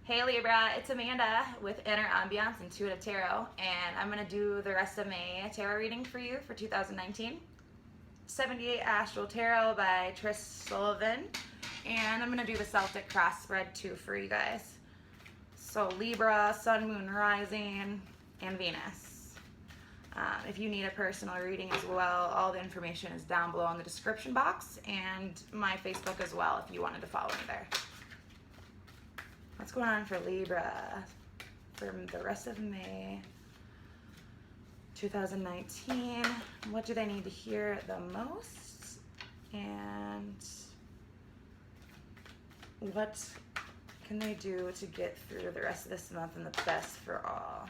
Hey Libra, it's Amanda with Ambiance Intuitive Tarot, and I'm going to do the rest of May tarot reading for you for 2019. 78 Astral Tarot by Tris Sullivan, and I'm going to do the Celtic cross spread too for you guys. So Libra, Sun, Moon, Rising, and Venus. If you need a personal reading as well, all the information is down below in the description box, and my Facebook as well if you wanted to follow me there. What's going on for Libra for the rest of May 2019? What do they need to hear the most? And what can they do to get through the rest of this month and the best for all?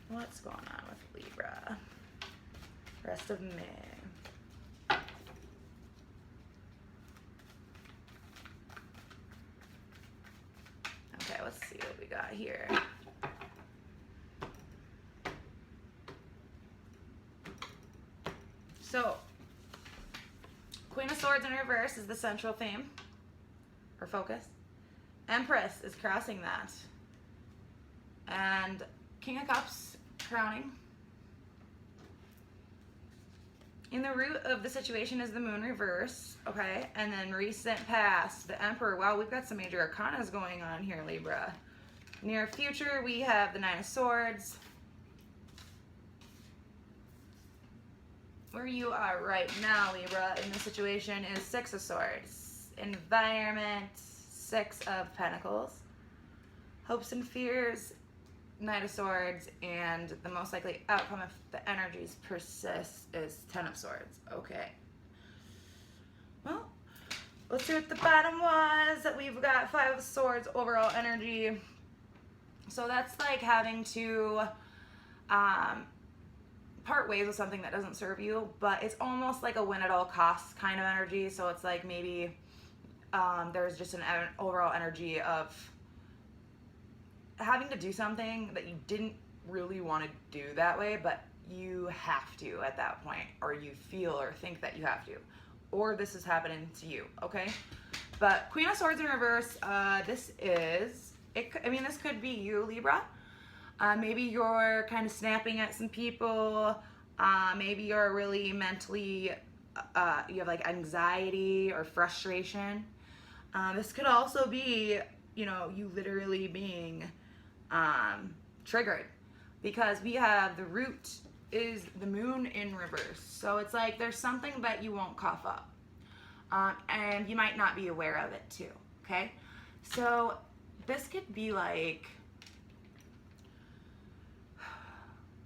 What's going on with Libra? Rest of May. Okay, let's see what we got here. So, Queen of Swords in reverse is the central theme, or focus. Empress is crossing that. And King of Cups crowning. In the root of the situation is the Moon reverse, okay? And then recent past, the Emperor. Wow, we've got some major arcanas going on here, Libra. Near future, we have the Nine of Swords. Where you are right now, Libra, in this situation is Six of Swords. Environment, Six of Pentacles. Hopes and fears, Knight of Swords, and the most likely outcome if the energies persist is Ten of Swords. Okay. Well, let's see what the bottom was. We've got Five of Swords overall energy. So that's like having to part ways with something that doesn't serve you, but it's almost like a win at all costs kind of energy. So it's like maybe there's just an overall energy of having to do something that you didn't really want to do that way, but you have to at that point, or you feel or think that you have to, or this is happening to you, okay? But Queen of Swords in reverse, this could be you, Libra. Maybe you're kind of snapping at some people. Maybe you're really mentally, you have like anxiety or frustration. This could also be, you literally being triggered, because we have the root is the Moon in reverse. So it's like there's something that you won't cough up, and you might not be aware of it too, okay? So this could be like,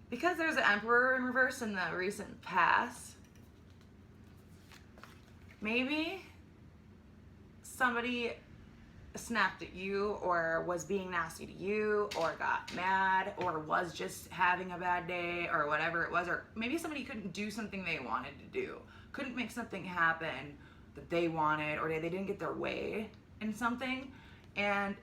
because there's an Emperor in reverse in the recent past, maybe somebody snapped at you, or was being nasty to you, or got mad, or was just having a bad day, or whatever it was, or maybe somebody couldn't do something they wanted to do, couldn't make something happen that they wanted, or they didn't get their way in something, and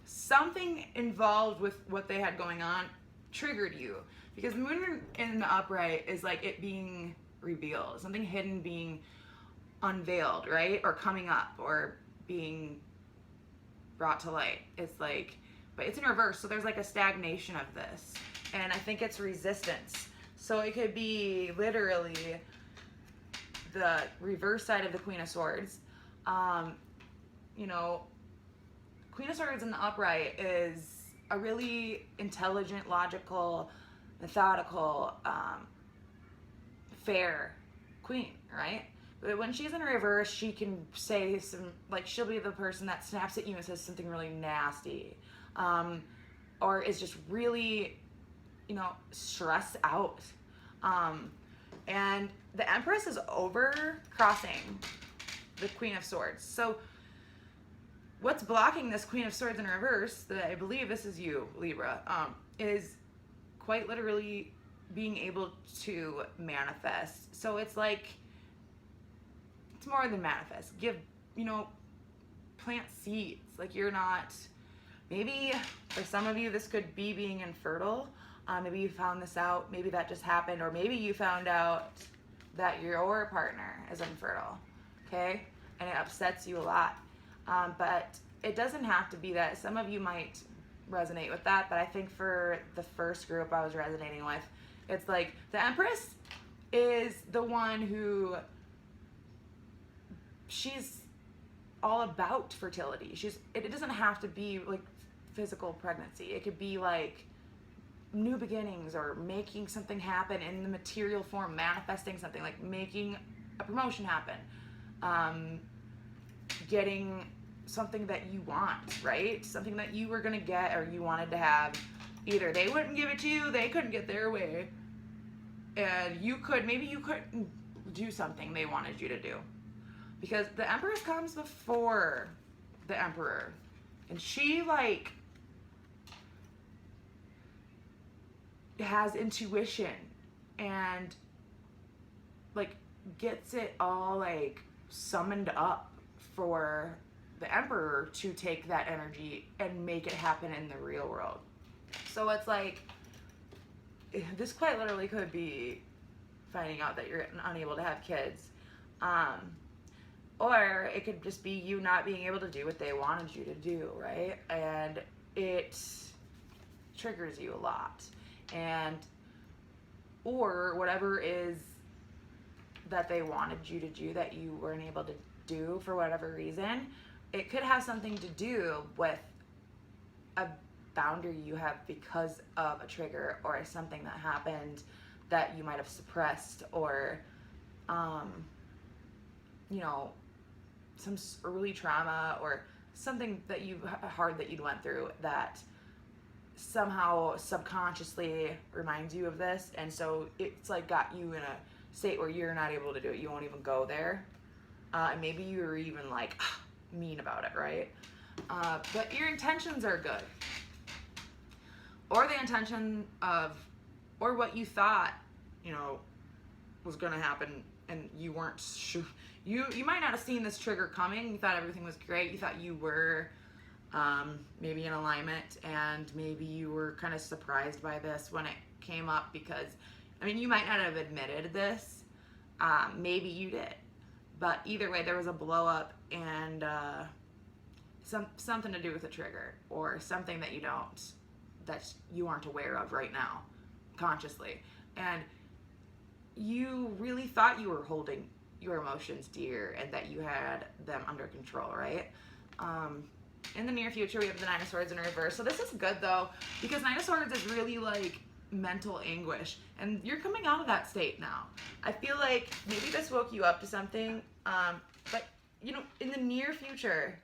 something involved with what they had going on triggered you, because the Moon in the upright is like it being revealed, something hidden being unveiled, right? Or coming up, or being brought to light. It's like, but it's in reverse, so there's like a stagnation of this, and I think it's resistance. So it could be literally the reverse side of the Queen of Swords. Queen of Swords in the upright is a really intelligent, logical, methodical, fair queen, right? But when she's in reverse, she can say she'll be the person that snaps at you and says something really nasty, or is just really, stressed out. And the Empress is over crossing the Queen of Swords. So what's blocking this Queen of Swords in reverse, that I believe this is you, Libra, is quite literally being able to manifest. So it's like, it's more than manifest. Plant seeds. Like, you're not, maybe for some of you, this could be being infertile. Maybe you found this out, maybe that just happened, or maybe you found out that your partner is infertile, okay? And it upsets you a lot. But it doesn't have to be that. Some of you might resonate with that, but I think for the first group I was resonating with, it's like the Empress is the one who, she's all about fertility. It doesn't have to be like physical pregnancy. It could be like new beginnings or making something happen in the material form, manifesting something, like making a promotion happen, getting something that you want, right? Something that you were gonna get or you wanted to have. Either they wouldn't give it to you, they couldn't get their way, and maybe you couldn't do something they wanted you to do. Because the Empress comes before the Emperor, and she like has intuition and like gets it all like summoned up for the Emperor to take that energy and make it happen in the real world. So it's like, this quite literally could be finding out that you're unable to have kids. Or it could just be you not being able to do what they wanted you to do, right? And it triggers you a lot. Or whatever is that they wanted you to do that you weren't able to do for whatever reason, it could have something to do with a boundary you have because of a trigger or something that happened that you might have suppressed, or you know, some early trauma or something that hard that you'd went through that somehow subconsciously reminds you of this, and so it's like got you in a state where you're not able to do it. You won't even go there, and maybe you were even like mean about it, right? But your intentions are good, or the intention of, or what you thought, you know, was going to happen, and you weren't sure. You might not have seen this trigger coming. You thought everything was great. You thought you were maybe in alignment, and maybe you were kind of surprised by this when it came up, because, I mean, you might not have admitted this. Maybe you did. But either way, there was a blow up, and something to do with a trigger, or something that you aren't aware of right now, consciously. And you really thought you were holding your emotions dear and that you had them under control, right? In the near future, we have the Nine of Swords in reverse. So this is good though, because Nine of Swords is really like mental anguish, and you're coming out of that state now. I feel like maybe this woke you up to something, but you know, in the near future,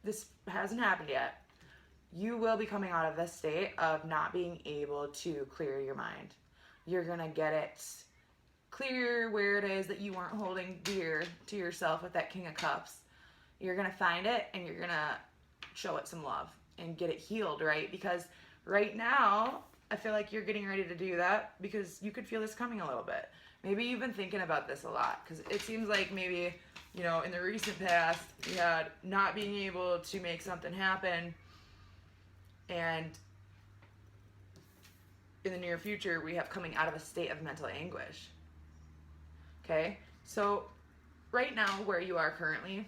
this hasn't happened yet, you will be coming out of this state of not being able to clear your mind. You're gonna get it clear where it is that you weren't holding dear to yourself with that King of Cups. You're gonna find it, and you're gonna show it some love and get it healed, right? Because right now, I feel like you're getting ready to do that, because you could feel this coming a little bit. Maybe you've been thinking about this a lot, because it seems like maybe, you know, in the recent past, you had not being able to make something happen, and in the near future, we have coming out of a state of mental anguish. Okay, so right now, where you are currently,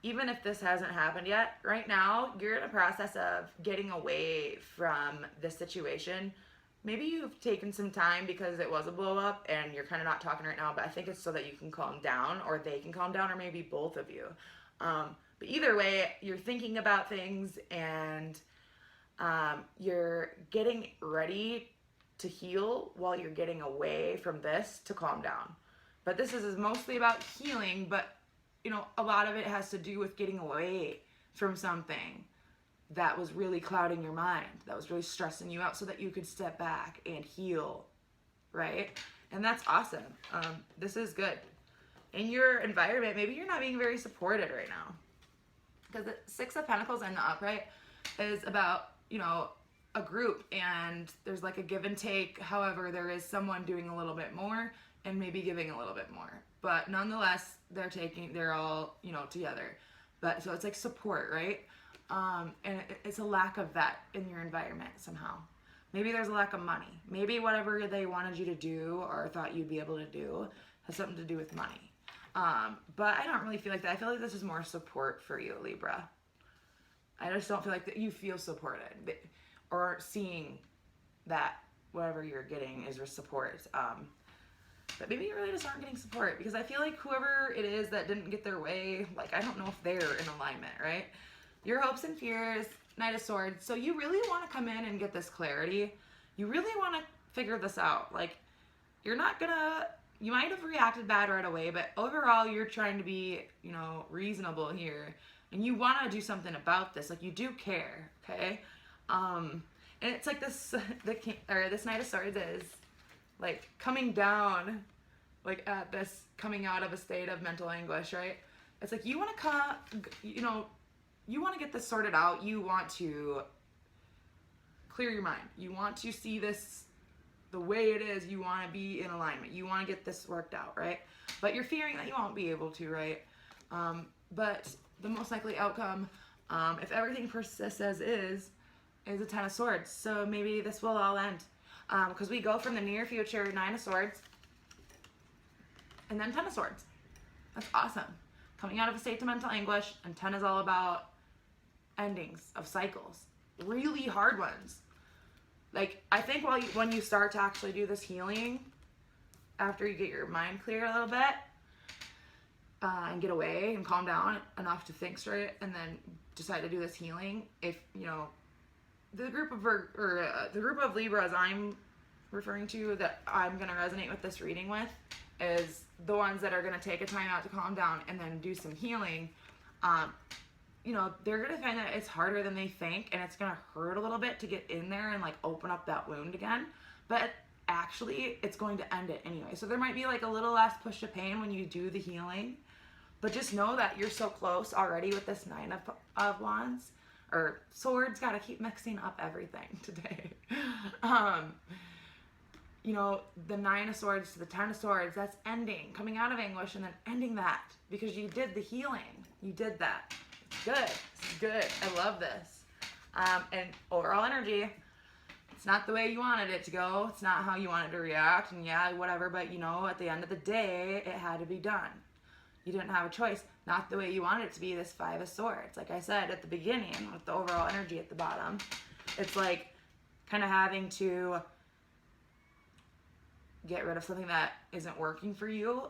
even if this hasn't happened yet, right now, you're in a process of getting away from this situation. Maybe you've taken some time because it was a blow up and you're kind of not talking right now, but I think it's so that you can calm down, or they can calm down, or maybe both of you. But either way, you're thinking about things, and you're getting ready to heal while you're getting away from this to calm down. But this is mostly about healing, but you know, a lot of it has to do with getting away from something that was really clouding your mind, that was really stressing you out, so that you could step back and heal, right? And that's awesome. This is good. In your environment, maybe you're not being very supported right now, because the Six of Pentacles in the upright is about, you know, a group, and there's like a give and take. However, there is someone doing a little bit more and maybe giving a little bit more, but nonetheless, they're all, you know, together. But so it's like support, right? And it's a lack of that in your environment somehow. Maybe there's a lack of money. Maybe whatever they wanted you to do or thought you'd be able to do has something to do with money. But I don't really feel like that. I feel like this is more support for you, Libra. I just don't feel like that you feel supported or seeing that whatever you're getting is your support. But maybe you really just aren't getting support, because I feel like whoever it is that didn't get their way, like, I don't know if they're in alignment, right? Your hopes and fears, Knight of Swords. So you really want to come in and get this clarity. You really want to figure this out. Like, you're not gonna, you might have reacted bad right away, but overall you're trying to be, you know, reasonable here. And you want to do something about this. Like, you do care, okay? And it's like this, this Knight of Swords is like coming down, like at this, coming out of a state of mental anguish, right? It's like you want to come, you know, you want to get this sorted out. You want to clear your mind. You want to see this the way it is. You want to be in alignment. You want to get this worked out, right? But you're fearing that you won't be able to, right? But the most likely outcome, if everything persists as is a Ten of Swords. So maybe this will all end. Because we go from the near future, Nine of Swords, and then Ten of Swords. That's awesome. Coming out of a state of mental anguish, and 10 is all about endings of cycles. Really hard ones. Like, I think when you start to actually do this healing, after you get your mind clear a little bit, and get away and calm down enough to think straight, and then decide to do this healing, if, you know, the group of Libras I'm referring to that I'm going to resonate with this reading with is the ones that are going to take a time out to calm down and then do some healing. You know, they're going to find that it's harder than they think, and it's going to hurt a little bit to get in there and like open up that wound again. But actually, it's going to end it anyway. So there might be like a little less push of pain when you do the healing. But just know that you're so close already with this Nine of Wands. Or Swords, gotta keep mixing up everything today. You know, the Nine of Swords to the Ten of Swords, that's ending, coming out of anguish and then ending that because you did the healing. You did that. It's good. It's good. I love this. And overall energy, it's not the way you wanted it to go. It's not how you wanted to react, and yeah, whatever, but you know, at the end of the day, it had to be done. You didn't have a choice. Not the way you wanted it to be, this Five of Swords. Like I said at the beginning, with the overall energy at the bottom, it's like kind of having to get rid of something that isn't working for you,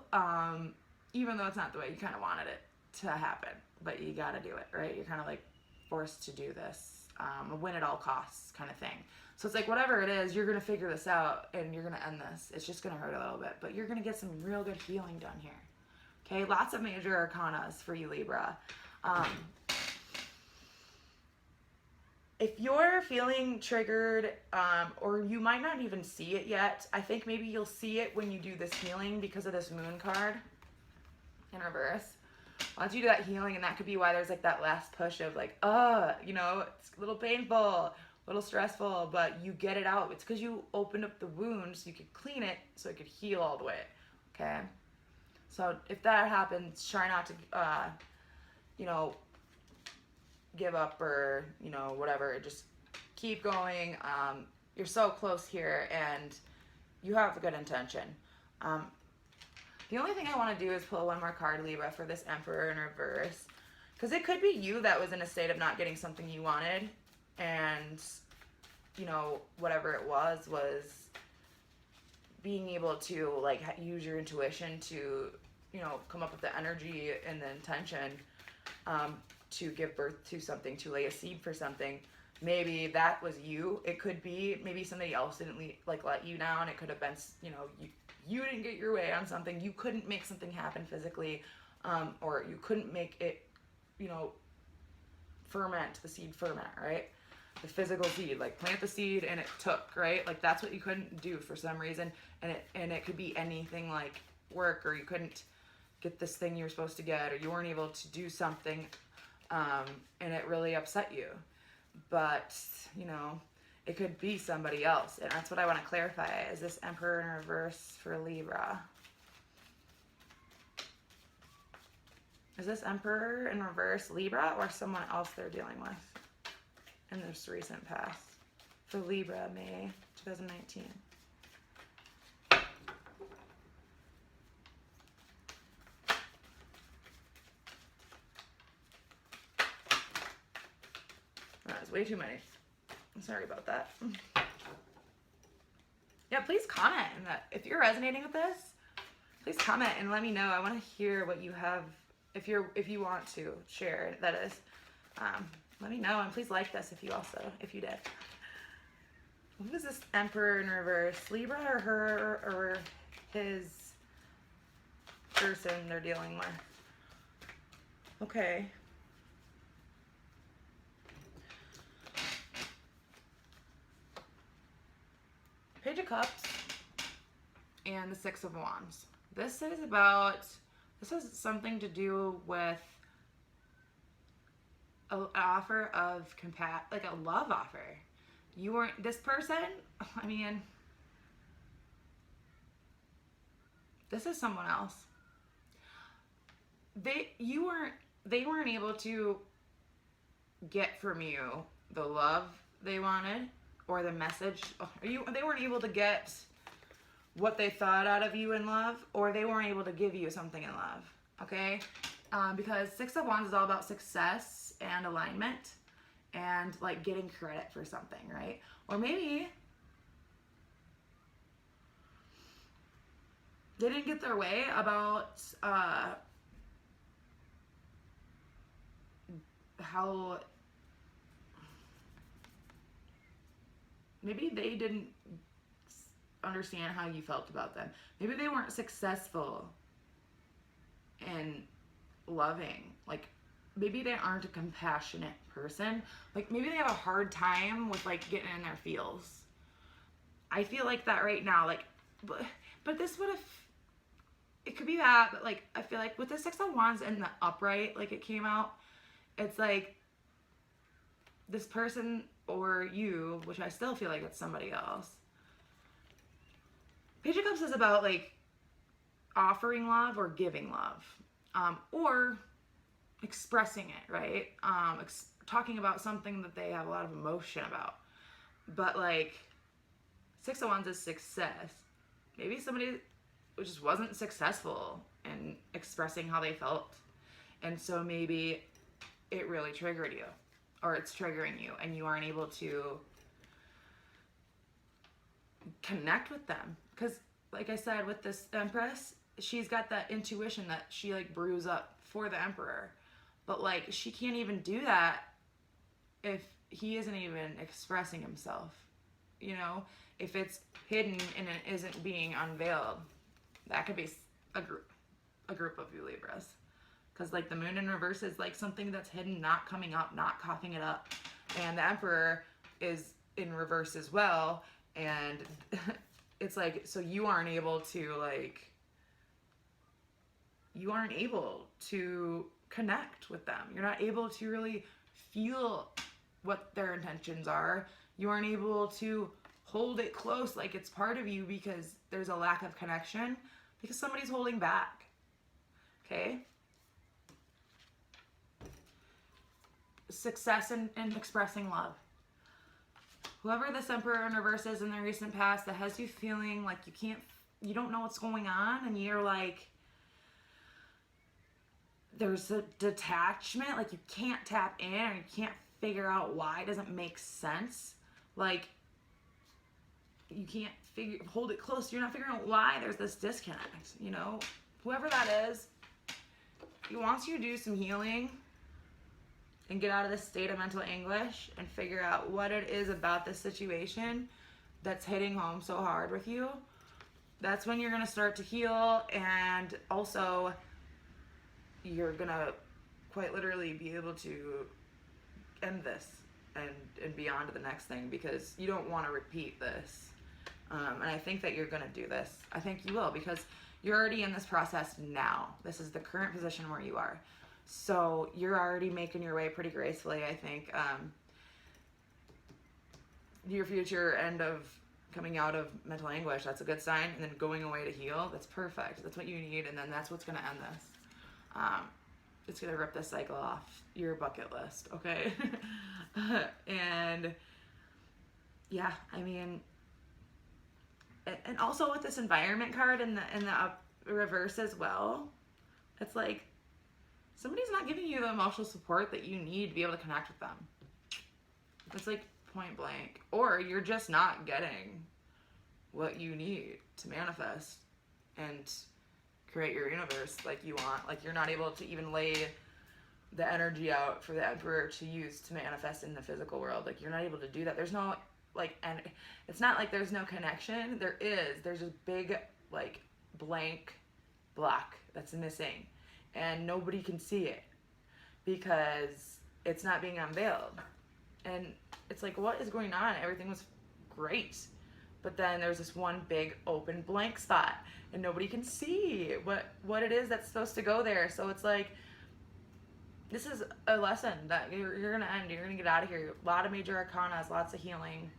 even though it's not the way you kind of wanted it to happen. But you got to do it, right? You're kind of like forced to do this, a win at all costs kind of thing. So it's like whatever it is, you're going to figure this out and you're going to end this. It's just going to hurt a little bit, but you're going to get some real good healing done here. Okay, lots of major arcanas for you, Libra. If you're feeling triggered, or you might not even see it yet, I think maybe you'll see it when you do this healing because of this Moon card in reverse. Once you do that healing, and that could be why there's like that last push of like, you know, it's a little painful, a little stressful, but you get it out. It's because you opened up the wound so you could clean it so it could heal all the way, okay? So if that happens, try not to, you know, give up or, you know, whatever. Just keep going. You're so close here, and you have a good intention. The only thing I want to do is pull one more card, Libra, for this Emperor in reverse. Because it could be you that was in a state of not getting something you wanted. And, you know, whatever it was being able to, like, use your intuition to, you know, come up with the energy and the intention to give birth to something, to lay a seed for something. Maybe that was you. It could be maybe somebody else didn't let you down. It could have been, you know, you didn't get your way on something. You couldn't make something happen physically, or you couldn't make it, you know, ferment, the seed ferment, right? The physical seed, like plant the seed and it took, right? Like that's what you couldn't do for some reason. And it could be anything like work, or you couldn't get this thing you were supposed to get, or you weren't able to do something, and it really upset you. But, you know, it could be somebody else, and that's what I want to clarify. Is this Emperor in reverse for Libra? Is this Emperor in reverse Libra, or someone else they're dealing with in this recent past for Libra, May 2019? way too many. Sorry about that. Yeah, please comment. And if you're resonating with this, please comment and let me know. I want to hear what you have. If you want to share, that is. Let me know, and please like this if you did. Who is this Emperor in reverse? Libra or her or his person they're dealing with? Okay. Page of Cups and the Six of Wands. This has something to do with an offer of like a love offer. You weren't, this person, I mean, this is someone else. They weren't able to get from you the love they wanted or the message. They weren't able to get what they thought out of you in love, or they weren't able to give you something in love, okay? Because Six of Wands is all about success and alignment and like getting credit for something, right? Or maybe they didn't get their way about how maybe they didn't understand how you felt about them. Maybe they weren't successful in loving. Like maybe they aren't a compassionate person. Like maybe they have a hard time with like getting in their feels. I feel like that right now. Like, but this would have. It could be that, but like I feel like with the Six of Wands and the upright, like it came out. It's like this person or you, which I still feel like it's somebody else. Page of Cups is about like offering love or giving love, or expressing it, right? Talking about something that they have a lot of emotion about. But like Six of Wands is success. Maybe somebody just wasn't successful in expressing how they felt, and so maybe it really triggered you, or it's triggering you, and you aren't able to connect with them. Because like I said, with this Empress, she's got that intuition that she like brews up for the Emperor, but like she can't even do that if he isn't even expressing himself, you know? If it's hidden and it isn't being unveiled, that could be a group of you Libras. Because like the Moon in reverse is like something that's hidden, not coming up, not coughing it up. And the Emperor is in reverse as well. And it's like, so you aren't able to connect with them. You're not able to really feel what their intentions are. You aren't able to hold it close like it's part of you because there's a lack of connection, because somebody's holding back. Okay? Success and expressing love. Whoever this Emperor in reverse is in the recent past that has you feeling like you don't know what's going on, and you're like, there's a detachment, like you can't tap in, or you can't figure out why. It doesn't make sense. Like you can't hold it close. You're not figuring out why there's this disconnect, you know? Whoever that is, he wants you to do some healing and get out of this state of mental anguish and figure out what it is about this situation that's hitting home so hard with you. That's when you're going to start to heal, and also you're going to quite literally be able to end this and be on to the next thing, because you don't want to repeat this. And I think that you're going to do this. I think you will, because you're already in this process now. This is the current position where you are. So you're already making your way pretty gracefully, I think. Your future end of coming out of mental anguish, that's a good sign. And then going away to heal, that's perfect. That's what you need. And then that's what's going to end this. It's going to rip this cycle off your bucket list, okay? And yeah, I mean, and also with this environment card in the up reverse as well, it's like somebody's not giving you the emotional support that you need to be able to connect with them. It's like point blank. Or you're just not getting what you need to manifest and create your universe like you want. Like you're not able to even lay the energy out for the Emperor to use to manifest in the physical world. Like you're not able to do that. There's no like, and it's not like there's no connection. There's this big like blank block that's missing, and nobody can see it because it's not being unveiled. And it's like, what is going on? Everything was great, but then there's this one big open blank spot, and nobody can see what it is that's supposed to go there. So it's like, this is a lesson that you're gonna end. You're gonna get out of here. A lot of major arcana, lots of healing.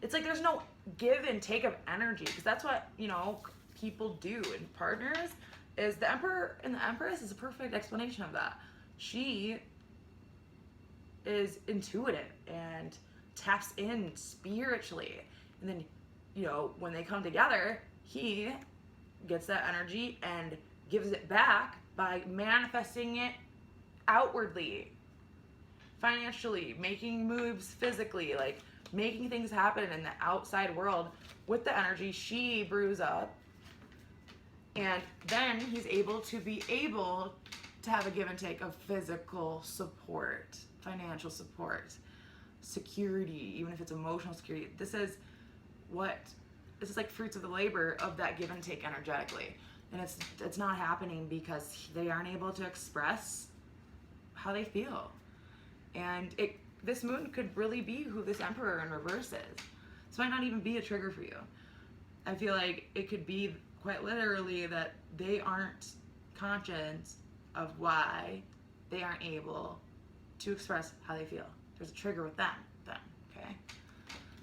It's like there's no give and take of energy, because that's what, you know, people do in partners. Is the Emperor and the Empress is a perfect explanation of that. She is intuitive and taps in spiritually, and then, you know, when they come together, he gets that energy and gives it back by manifesting it outwardly, financially, making moves physically, like making things happen in the outside world with the energy she brews up. And then he's able to have a give and take of physical support, financial support, security, even if it's emotional security. This is like fruits of the labor of that give and take energetically. And it's not happening because they aren't able to express how they feel. And this moon could really be who this Emperor in reverse is. This might not even be a trigger for you. I feel like it could be quite literally that they aren't conscious of why they aren't able to express how they feel. There's a trigger with them then, okay?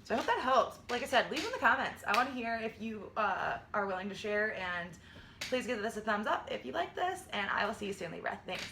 So I hope that helps. Like I said, leave in the comments. I want to hear if you are willing to share, and please give this a thumbs up if you like this, and I will see you soon, Libra. Thanks.